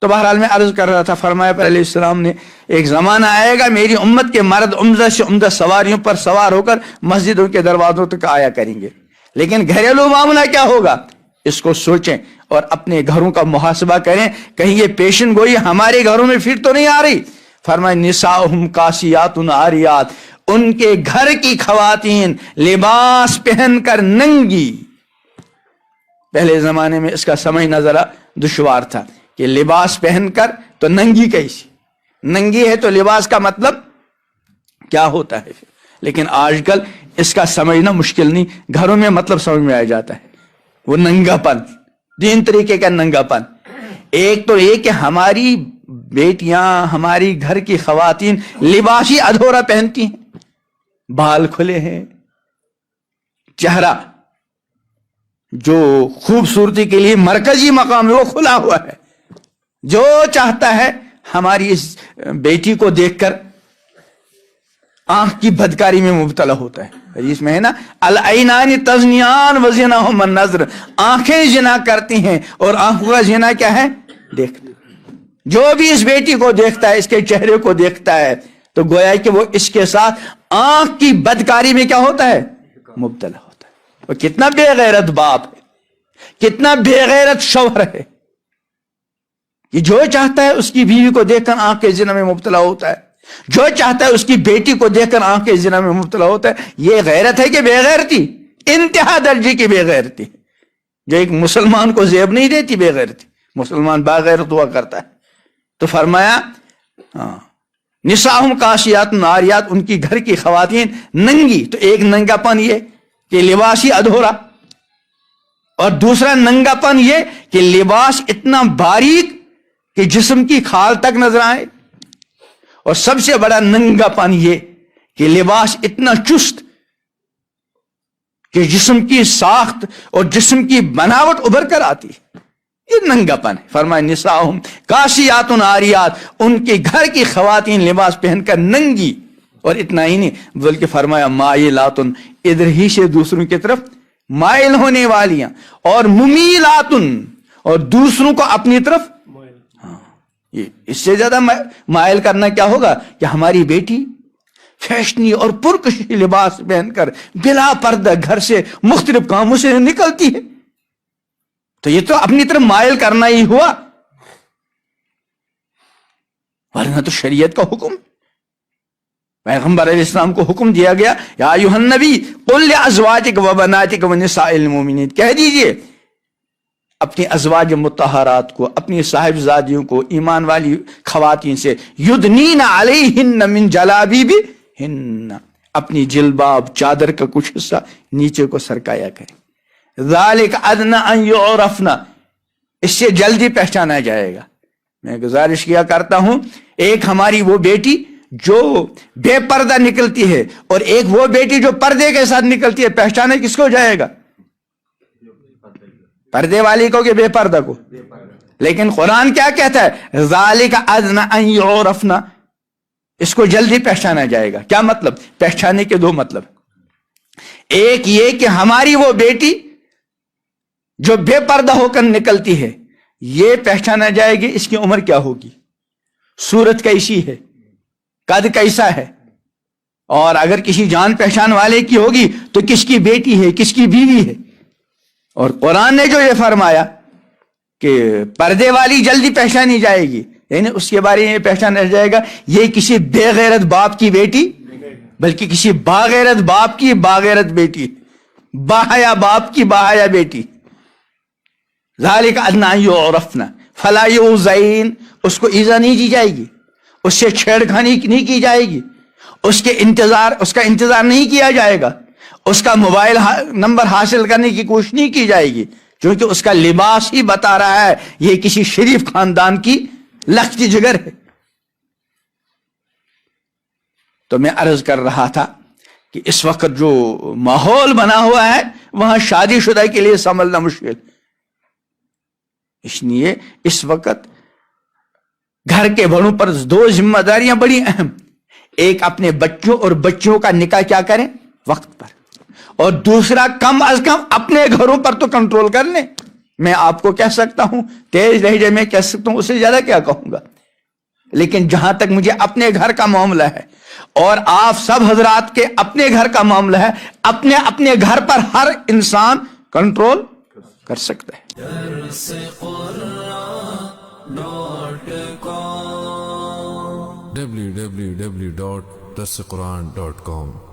تو بہرحال میں عرض کر رہا تھا، فرمایا پر علیہ السلام نے ایک زمانہ آئے گا میری امت کے مرد عمدہ سے عمدہ سواریوں پر سوار ہو کر مسجدوں کے دروازوں تک آیا کریں گے، لیکن گھریلو معاملہ کیا ہوگا اس کو سوچیں اور اپنے گھروں کا محاسبہ کریں، کہیں یہ پیشن گوئی ہمارے گھروں میں پھر تو نہیں آ رہی۔ فرمایا نساؤہم کاسیات عاریات، ان کے گھر کی خواتین لباس پہن کر ننگی۔ پہلے زمانے میں اس کا سمجھنا ذرا دشوار تھا کہ لباس پہن کر تو ننگی کیسی، ننگی ہے تو لباس کا مطلب کیا ہوتا ہے، لیکن آج کل اس کا سمجھنا مشکل نہیں، گھروں میں مطلب سمجھ میں آ جاتا ہے، وہ ننگا پن، تین طریقے کا ننگا پن۔ ایک تو یہ کہ ہماری بیٹیاں، ہماری گھر کی خواتین لباس ہی ادھورا پہنتی ہیں، بال کھلے ہیں، چہرہ جو خوبصورتی کے لیے مرکزی مقام ہے وہ کھلا ہوا ہے، جو چاہتا ہے ہماری اس بیٹی کو دیکھ کر آنکھ کی بدکاری میں مبتلا ہوتا ہے۔ حدیث میں ہے نا العینان تزنیان وزناہما النظر، آنکھیں زنا کرتی ہیں اور آنکھوں کا زنا کیا ہے، دیکھنا۔ جو بھی اس بیٹی کو دیکھتا ہے، اس کے چہرے کو دیکھتا ہے، تو گویا کہ وہ اس کے ساتھ آنکھ کی بدکاری میں کیا ہوتا ہے، مبتلا ہوتا ہے۔ وہ کتنا بے غیرت باپ ہے، کتنا بے غیرت شوہر ہے کہ جو چاہتا ہے اس کی بیوی کو دیکھ کر آنکھ کے زنا میں مبتلا ہوتا ہے، جو چاہتا ہے اس کی بیٹی کو دیکھ کر آنکھ کے زنا میں مبتلا ہوتا ہے۔ یہ غیرت ہے کہ بے غیرتی؟ انتہا درجے کی بے غیرتی، جو ایک مسلمان کو زیب نہیں دیتی بے غیرتی، مسلمان باغیرت ہوا کرتا ہے۔ تو فرمایا نساؤہم کاسیات عاریات، ان کی گھر کی خواتین ننگی، تو ایک ننگا پن یہ کہ لباس ہی ادھورا، اور دوسرا ننگا پن یہ کہ لباس اتنا باریک کہ جسم کی کھال تک نظر آئے، اور سب سے بڑا ننگا پن یہ کہ لباس اتنا چست کہ جسم کی ساخت اور جسم کی بناوٹ ابھر کر آتی ہے، یہ ننگا پن ہے۔ فرمایا نساؤہم کاسیات عاریات، ان کے گھر کی خواتین لباس پہن کر ننگی، اور اتنا ہی نہیں بلکہ فرمایا مائلات، ادھر ہی سے دوسروں کی طرف مائل ہونے والیاں، اور ممیلات، اور دوسروں کو اپنی طرف، اس سے زیادہ مائل کرنا کیا ہوگا کہ ہماری بیٹی فیشنی اور پرکشی لباس پہن کر بلا پردہ گھر سے مختلف کاموں سے نکلتی ہے، تو یہ تو اپنی طرف مائل کرنا ہی ہوا، ورنہ تو شریعت کا حکم، پیغمبر علیہ السلام کو حکم دیا گیا یا ایھا النبی قل لازواجک وبناتک ونساء المؤمنین، کہہ دیجئے اپنی ازواج مطہرات کو، اپنی صاحبزادیوں کو، ایمان والی خواتین سے، یدنین علیہن من جلابیبہن، اپنی جلباب چادر کا کچھ حصہ نیچے کو سرکایا کریں، ذالک ادنی ان یعرفن، اس سے جلدی پہچانا جائے گا۔ میں گزارش کیا کرتا ہوں، ایک ہماری وہ بیٹی جو بے پردہ نکلتی ہے اور ایک وہ بیٹی جو پردے کے ساتھ نکلتی ہے، پہچانے کس کو جائے گا؟ پردے والی کو کہ بے پردہ کو؟ لیکن قرآن کیا کہتا ہے؟ ذالک ادنی ان یعرفن، اس کو جلدی پہچانا جائے گا۔ کیا مطلب؟ پہچانے کے دو مطلب، ایک یہ کہ ہماری وہ بیٹی جو بے پردہ ہو کر نکلتی ہے، یہ پہچانا جائے گی اس کی عمر کیا ہوگی، صورت کیسی ہے، قد کیسا ہے، اور اگر کسی جان پہچان والے کی ہوگی تو کس کی بیٹی ہے، کس کی بیوی ہے۔ اور قرآن نے جو یہ فرمایا کہ پردے والی جلدی پہچانی جائے گی، یعنی اس کے بارے میں یہ پہچانا جائے گا یہ کسی بے غیرت باپ کی بیٹی، بلکہ کسی باغیرت باپ کی باغیرت بیٹی، باحیا باپ کی باحیا بیٹی۔ ذالک ادنی ان یعرفن فلا یؤذین، اس کو ایذا نہیں دی جائے گی، اس سے چھیڑخانی نہیں کی جائے گی، اس کا انتظار نہیں کیا جائے گا، اس کا موبائل نمبر حاصل کرنے کی کوشش نہیں کی جائے گی، کیونکہ اس کا لباس ہی بتا رہا ہے یہ کسی شریف خاندان کی لخت جگر ہے۔ تو میں عرض کر رہا تھا کہ اس وقت جو ماحول بنا ہوا ہے وہاں شادی شدہ کے لیے سنبھلنا مشکل، اس لیے اس وقت گھر کے بڑوں پر دو ذمہ داریاں بڑی اہم، ایک اپنے بچوں اور بچیوں کا نکاح کیا کریں وقت پر، اور دوسرا کم از کم اپنے گھروں پر تو کنٹرول کر لیں، میں آپ کو کہہ سکتا ہوں، تیز لہجے میں کہہ سکتا ہوں، اس سے زیادہ کیا کہوں گا. لیکن جہاں تک مجھے اپنے گھر کا معاملہ ہے اور آپ سب حضرات کے اپنے گھر کا معاملہ ہے، اپنے اپنے گھر پر ہر انسان کنٹرول کر سکتا ہے. www.darsequran.com